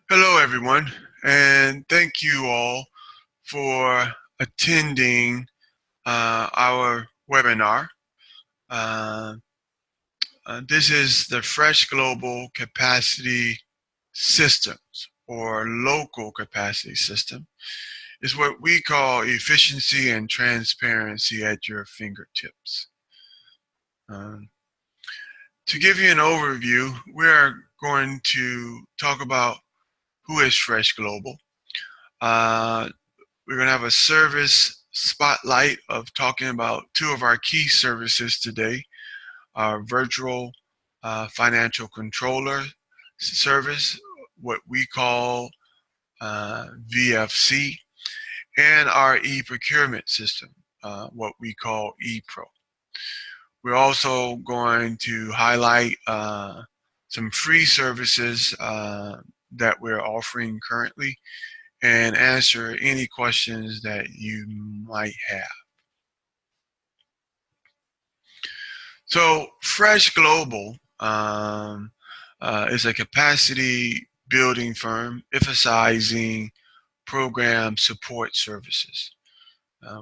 Hello, everyone, and thank you all for attending our webinar. Uh, this is the Fresh Global Capacity Systems, or Local Capacity System. It's what we call efficiency and transparency at your fingertips. Um, to give you an overview, we are going to talk about who is Fresh Global. We're going to have a service spotlight of talking about two of our key services today, our virtual financial controller service, what we call VFC, and our eProcurement system, what we call ePro. We're also going to highlight some free services that we're offering currently and answer any questions that you might have. So Fresh Global is a capacity building firm emphasizing program support services.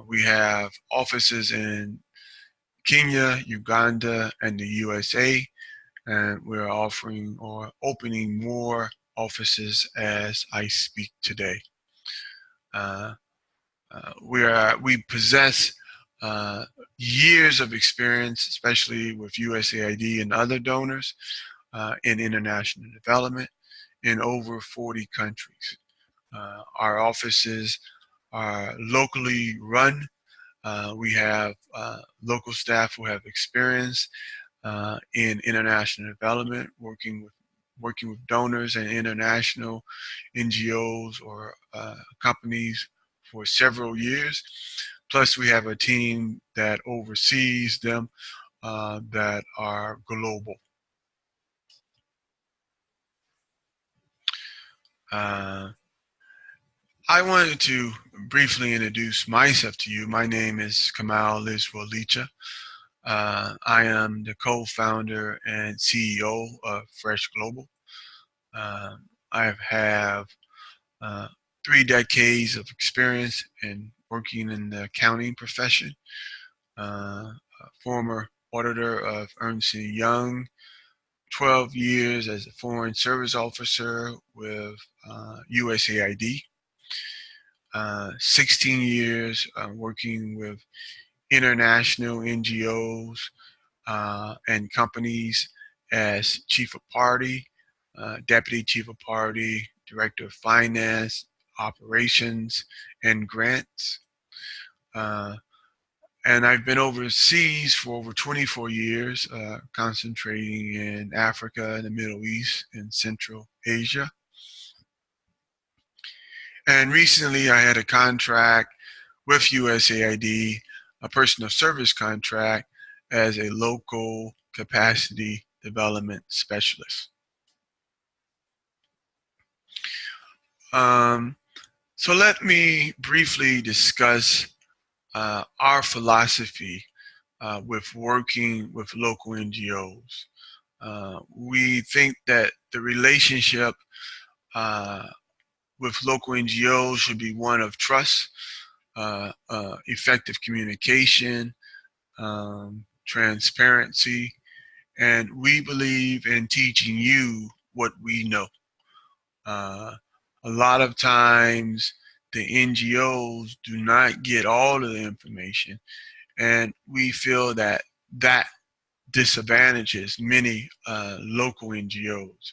We have offices in Kenya, Uganda, and the USA, and we're offering or opening more offices as I speak today. We possess years of experience, especially with USAID and other donors in international development in over 40 countries. Our offices are locally run. We have local staff who have experience in international development, working with donors and international NGOs or companies for several years. Plus, we have a team that oversees them that are global. I wanted to briefly introduce myself to you. My name is Kamal Liswalicha. I am the co-founder and CEO of Fresh Global. I have 3 decades of experience in working in the accounting profession, a former auditor of Ernst & Young, 12 years as a foreign service officer with USAID, 16 years working with international NGOs and companies as chief of party, deputy chief of party, director of finance, operations, and grants. And I've been overseas for over 24 years, concentrating in Africa, the Middle East, and Central Asia. And recently I had a contract with USAID, a personal service contract, as a local capacity development specialist. So let me briefly discuss our philosophy with working with local NGOs. We think that the relationship with local NGOs should be one of trust, effective communication, transparency, and we believe in teaching you what we know. A lot of times the NGOs do not get all of the information, and we feel that that disadvantages many local NGOs.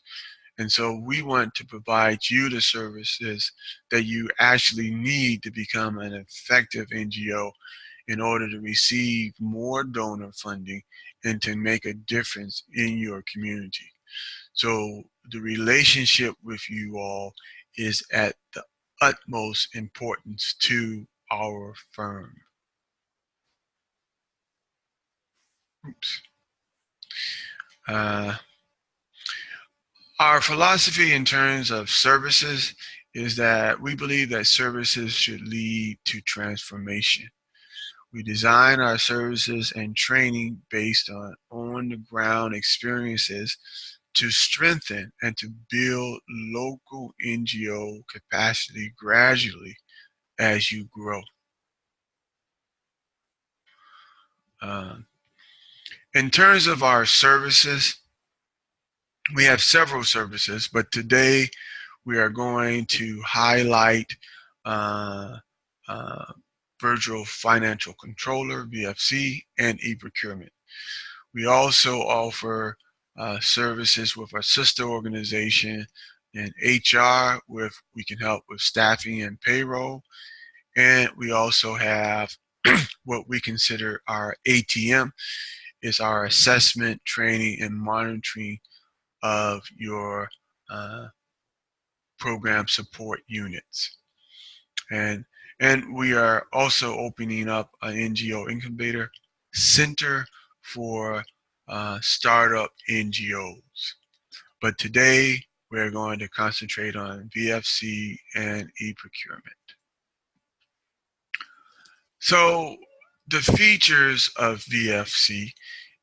And so we want to provide you the services that you actually need to become an effective NGO in order to receive more donor funding and to make a difference in your community. So the relationship with you all is at the utmost importance to our firm. Oops. Our philosophy in terms of services is that we believe that services should lead to transformation. We design our services and training based on the-ground experiences to strengthen and to build local NGO capacity gradually as you grow. Uh, in terms of our services, we have several services, but today we are going to highlight uh, uh, Virtual Financial Controller, VFC, and eProcurement. We also offer services with our sister organization in HR, with we can help with staffing and payroll, and we also have what we consider our ATM, is our assessment, training, and monitoring of your uh, program support units. And we are also opening up an NGO incubator center for startup NGOs. But today we're going to concentrate on VFC and eProcurement. So the features of VFC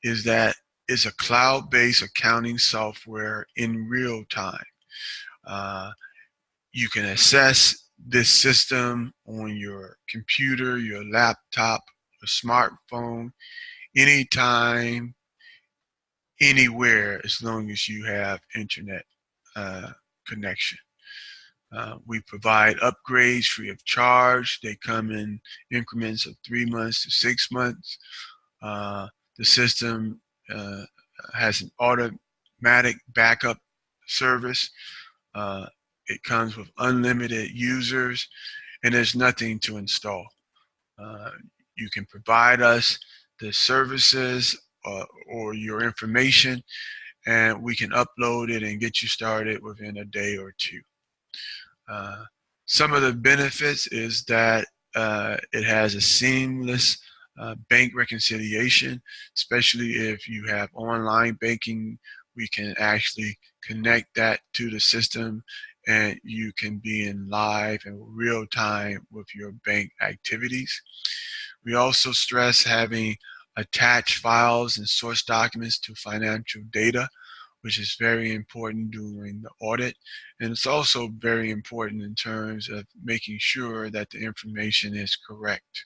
is that it's a cloud-based accounting software in real time. You can assess this system on your computer, your laptop, your smartphone, anytime, anywhere, as long as you have internet connection. We provide upgrades free of charge. They come in increments of 3 months to 6 months. The system has an automatic backup service. It comes with unlimited users, and there's nothing to install. You can provide us the services or your information, and we can upload it and get you started within a day or two. Some of the benefits is that it has a seamless bank reconciliation, especially if you have online banking. We can actually connect that to the system, and you can be in live and real time with your bank activities. We also stress having attached files and source documents to financial data, which is very important during the audit. And it's also very important in terms of making sure that the information is correct.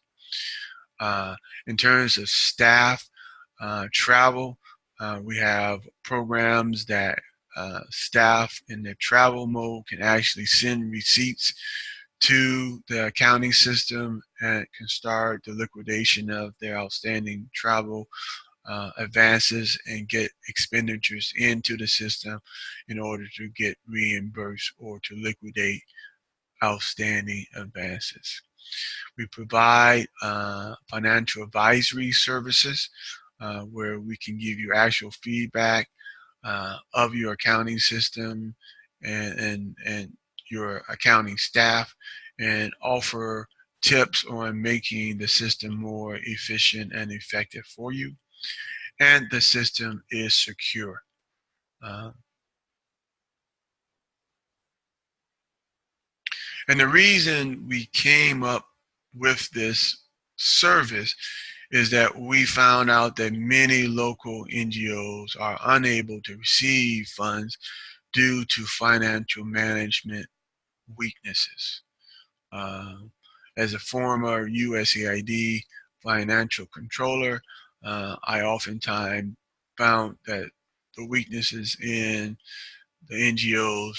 In terms of staff, travel, we have programs that staff in their travel mode can actually send receipts to the accounting system and can start the liquidation of their outstanding travel advances and get expenditures into the system in order to get reimbursed or to liquidate outstanding advances. We provide financial advisory services where we can give you actual feedback of your accounting system and your accounting staff, and offer tips on making the system more efficient and effective for you. And the system is secure. And the reason we came up with this service is that we found out that many local NGOs are unable to receive funds due to financial management weaknesses. As a former USAID financial controller, I oftentimes found that the weaknesses in the NGOs'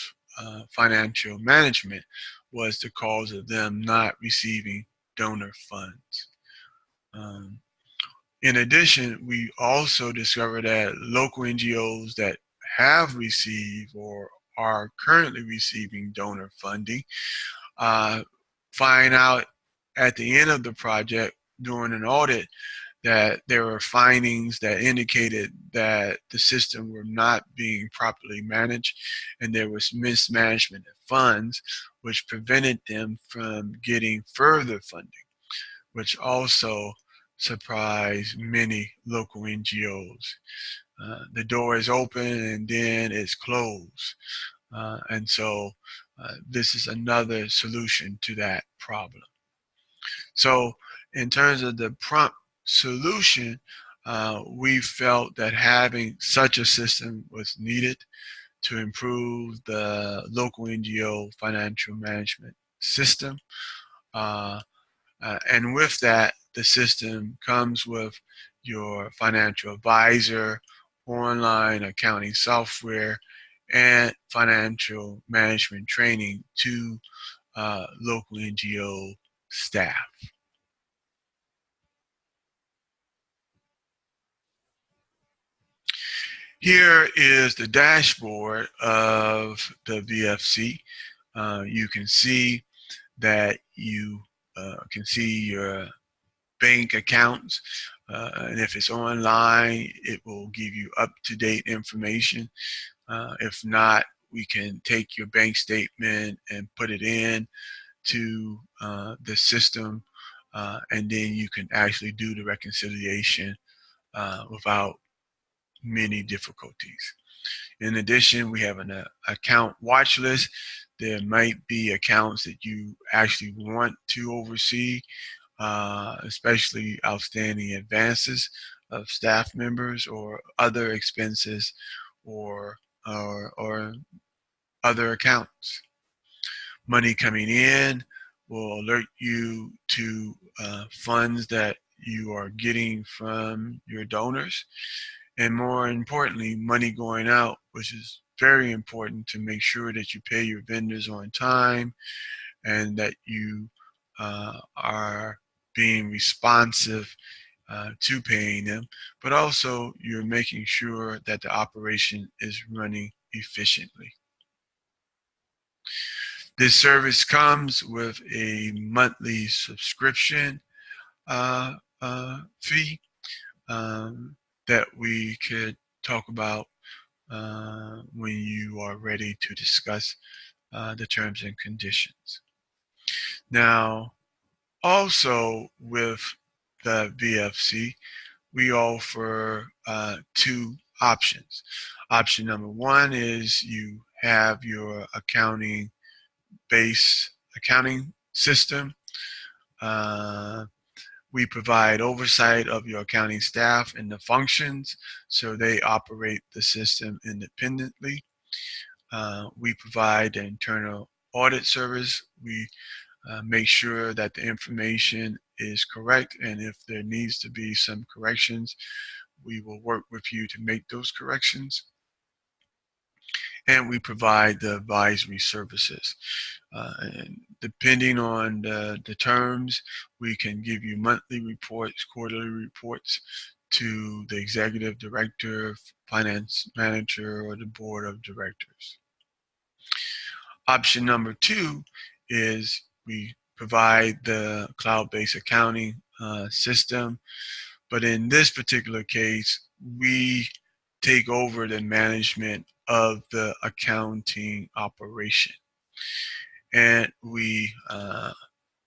financial management was the cause of them not receiving donor funds. In addition, we also discovered that local NGOs that have received or are currently receiving donor funding find out at the end of the project during an audit that there were findings that indicated that the system were not being properly managed, and there was mismanagement of funds, which prevented them from getting further funding, which also surprised many local NGOs. The door is open and then it's closed. And so this is another solution to that problem. So in terms of the prompt solution, we felt that having such a system was needed to improve the local NGO financial management system. Uh, and with that, the system comes with your financial advisor, online accounting software, and financial management training to local NGO staff. Here is the dashboard of the VFC. You can see that you can see your bank accounts, and if it's online, it will give you up-to-date information. If not, we can take your bank statement and put it in to the system, and then you can actually do the reconciliation without many difficulties. In addition, we have an account watch list. There might be accounts that you actually want to oversee, especially outstanding advances of staff members or other expenses or, or other accounts. Money coming in will alert you to funds that you are getting from your donors, and more importantly, money going out, which is very important to make sure that you pay your vendors on time and that you are being responsive to paying them, but also you're making sure that the operation is running efficiently. This service comes with a monthly subscription fee that we could talk about when you are ready to discuss the terms and conditions. Now, also with the VFC, we offer two options. Option number one is you have your accounting-based accounting system. We provide oversight of your accounting staff and the functions so they operate the system independently. We provide an internal audit service. We make sure that the information is correct, and if there needs to be some corrections, we will work with you to make those corrections. And we provide the advisory services. And depending on the terms, we can give you monthly reports, quarterly reports to the executive director, finance manager, or the board of directors. Option number two is we provide the cloud-based accounting system, but in this particular case, we take over the management of the accounting operation. And we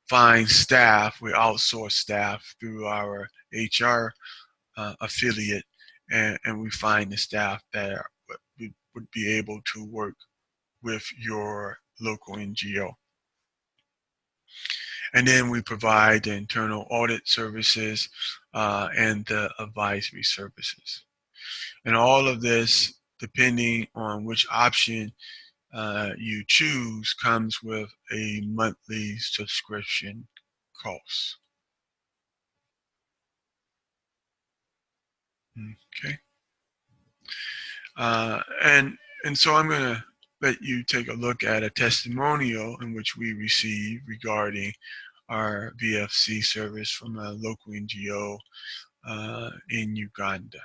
find staff, we outsource staff through our HR affiliate, and we find the staff that would be able to work with your local NGO. And then we provide the internal audit services and the advisory services. And all of this, depending on which option you choose, comes with a monthly subscription cost. Okay. And so I'm going to let you take a look at a testimonial in which we received regarding our VFC service from a local NGO in Uganda.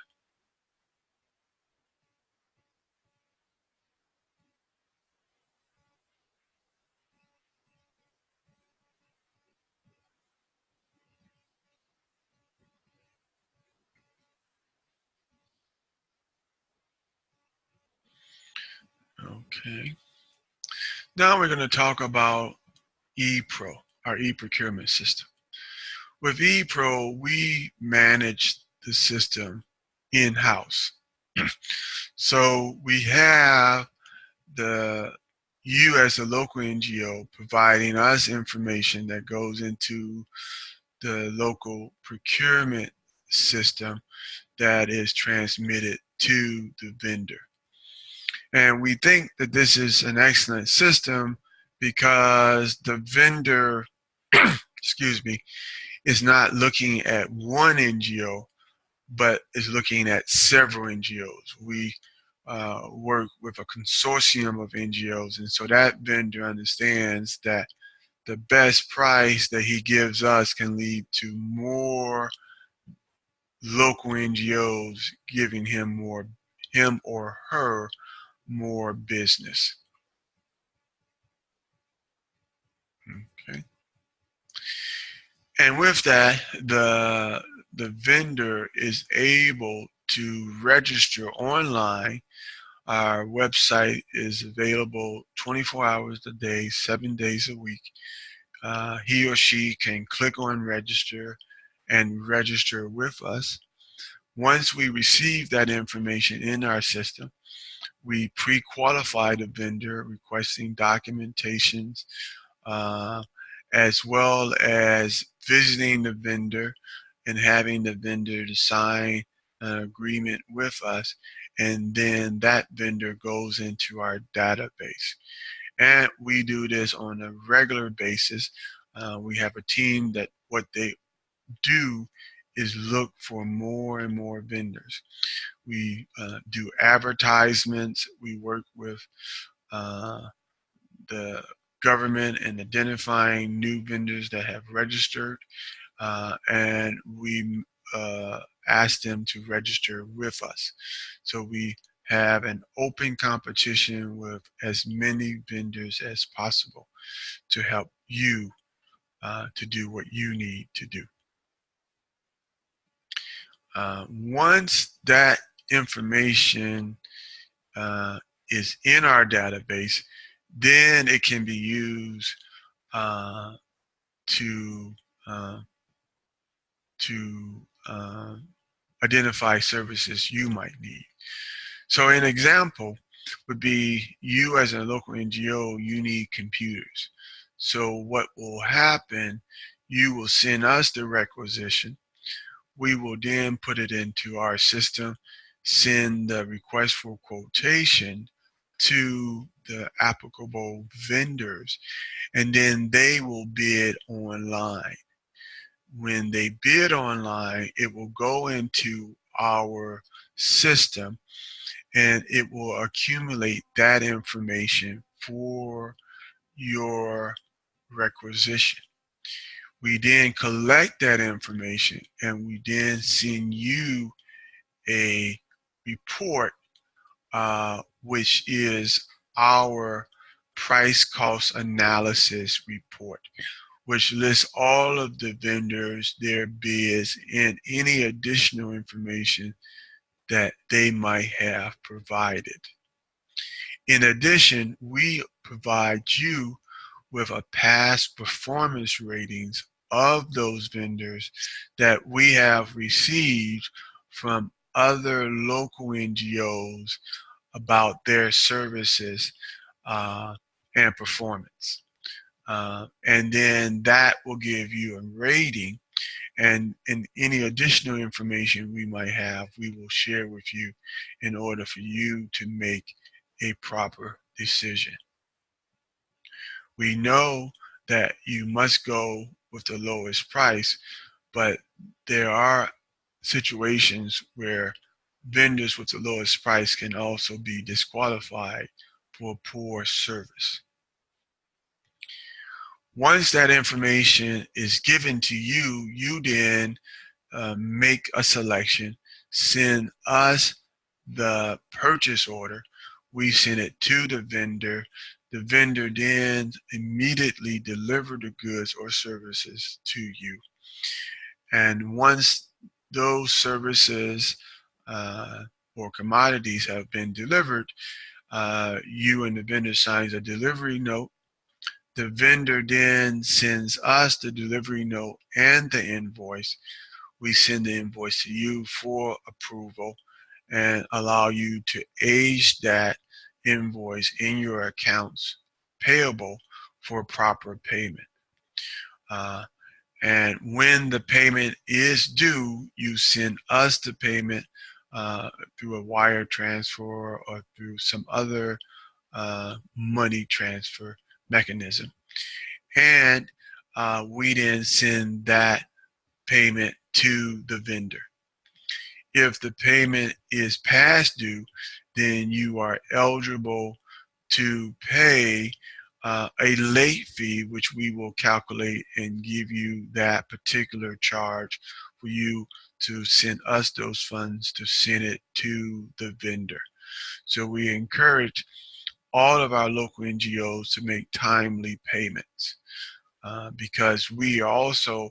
Okay. Now we're going to talk about ePro, our eProcurement system. With ePro, we manage the system in-house. So we have you as a local NGO providing us information that goes into the local procurement system that is transmitted to the vendor. And we think that this is an excellent system because the vendor, excuse me, is not looking at one NGO, but is looking at several NGOs. We work with a consortium of NGOs, and so that vendor understands that the best price that he gives us can lead to more local NGOs giving him or her more business. Okay. And with that, the vendor is able to register online. Our website is available 24 hours a day, 7 days a week. He or she can click on register and register with us. Once we receive that information in our system, we pre-qualify the vendor requesting documentations, uh, as well as visiting the vendor and having the vendor to sign an agreement with us. And then that vendor goes into our database. And we do this on a regular basis. We have a team that what they do is look for more and more vendors. We do advertisements. We work with the government and identifying new vendors that have registered, and we ask them to register with us. So we have an open competition with as many vendors as possible to help you to do what you need to do. Once that information is in our database, then it can be used uh, to uh, to identify services you might need. So an example would be you as a local NGO, you need computers. So what will happen, you will send us the requisition. We will then put it into our system, send the request for quotation to the applicable vendors, and then they will bid online. When they bid online, it will go into our system and it will accumulate that information for your requisition. We then collect that information and we then send you a report, which is our price cost analysis report, which lists all of the vendors, their bids, and any additional information that they might have provided. In addition, we provide you with a past performance ratings of those vendors that we have received from other local NGOs about their services and performance. And then that will give you a rating, and any additional information we might have, we will share with you in order for you to make a proper decision. We know that you must go with the lowest price, but there are situations where vendors with the lowest price can also be disqualified for poor service. Once that information is given to you, you then make a selection, send us the purchase order, we send it to the vendor. The vendor then immediately deliver the goods or services to you. And once those services or commodities have been delivered, you and the vendor signs a delivery note. The vendor then sends us the delivery note and the invoice. We send the invoice to you for approval and allow you to age that invoice in your accounts payable for proper payment. Uh, And when the payment is due, you send us the payment through a wire transfer or through some other money transfer mechanism. And we then send that payment to the vendor. If the payment is past due, then you are eligible to pay a late fee, which we will calculate and give you that particular charge for you to send us those funds to send it to the vendor. So we encourage all of our local NGOs to make timely payments because we also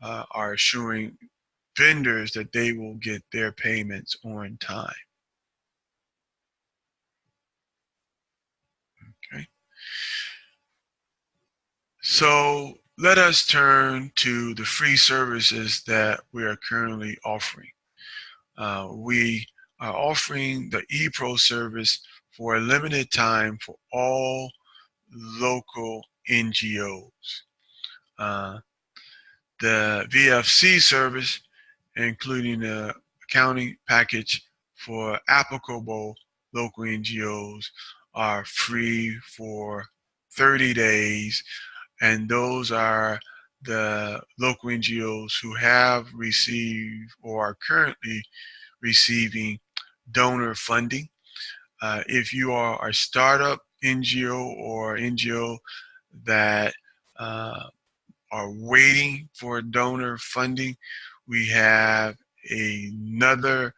are assuring vendors that they will get their payments on time. Okay. So let us turn to the free services that we are currently offering. We are offering the ePro service for a limited time for all local NGOs. The VFC service, including the accounting package for applicable local NGOs, are free for 30 days, and those are the local NGOs who have received or are currently receiving donor funding. If you are a startup NGO or NGO that are waiting for donor funding, we have another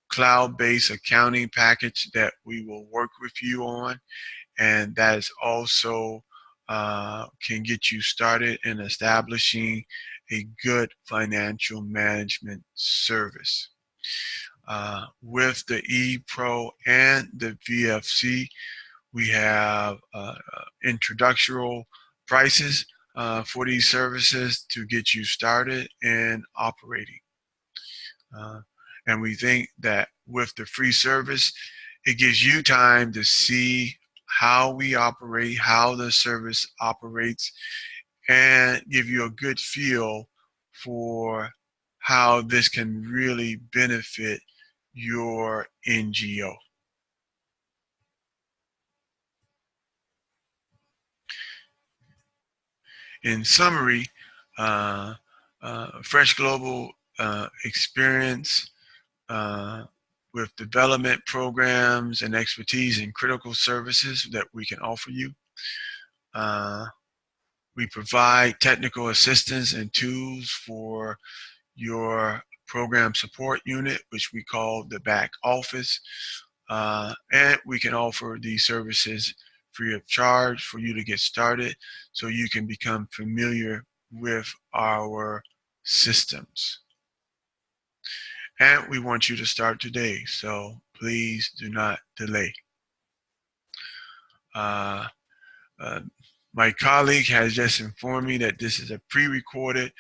cloud-based accounting package that we will work with you on, and that is also can get you started in establishing a good financial management service. With the ePro and the VFC, we have introductory prices for these services to get you started and operating. And we think that with the free service, it gives you time to see how we operate, how the service operates, and give you a good feel for how this can really benefit your NGO. In summary, Fresh Global experience with development programs and expertise in critical services that we can offer you. We provide technical assistance and tools for your program support unit, which we call the back office. And we can offer these services free of charge for you to get started so you can become familiar with our systems. And we want you to start today, so please do not delay. Uh, uh, my colleague has just informed me that this is a pre-recorded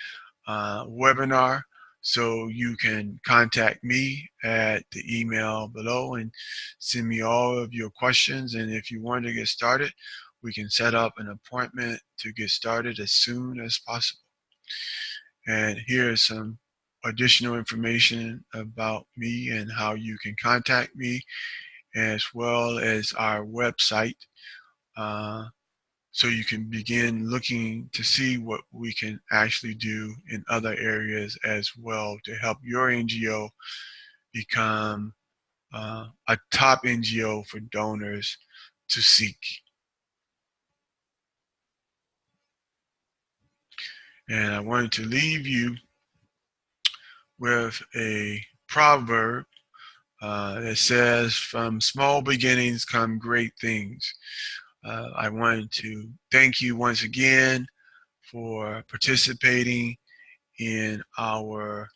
webinar, so you can contact me at the email below and send me all of your questions. And if you want to get started, we can set up an appointment to get started as soon as possible. And here is some additional information about me and how you can contact me, as well as our website. So you can begin looking to see what we can actually do in other areas as well to help your NGO become a top NGO for donors to seek. And I wanted to leave you with a proverb that says, "From small beginnings come great things." I wanted to thank you once again for participating in our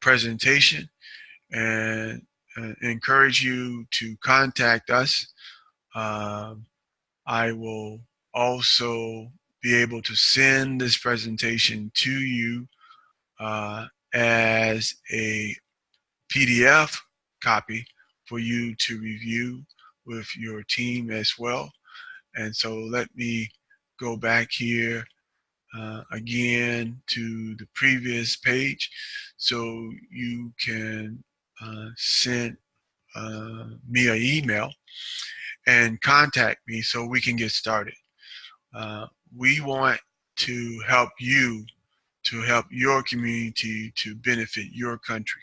presentation, and encourage you to contact us. I will also be able to send this presentation to you as a PDF copy for you to review with your team as well. And so let me go back here again to the previous page so you can send me an email and contact me so we can get started. We want to help you, to help your community, to benefit your country.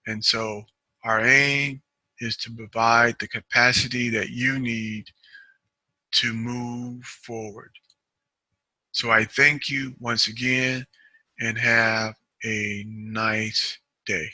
And so our aim is to provide the capacity that you need to move forward. So I thank you once again and have a nice day.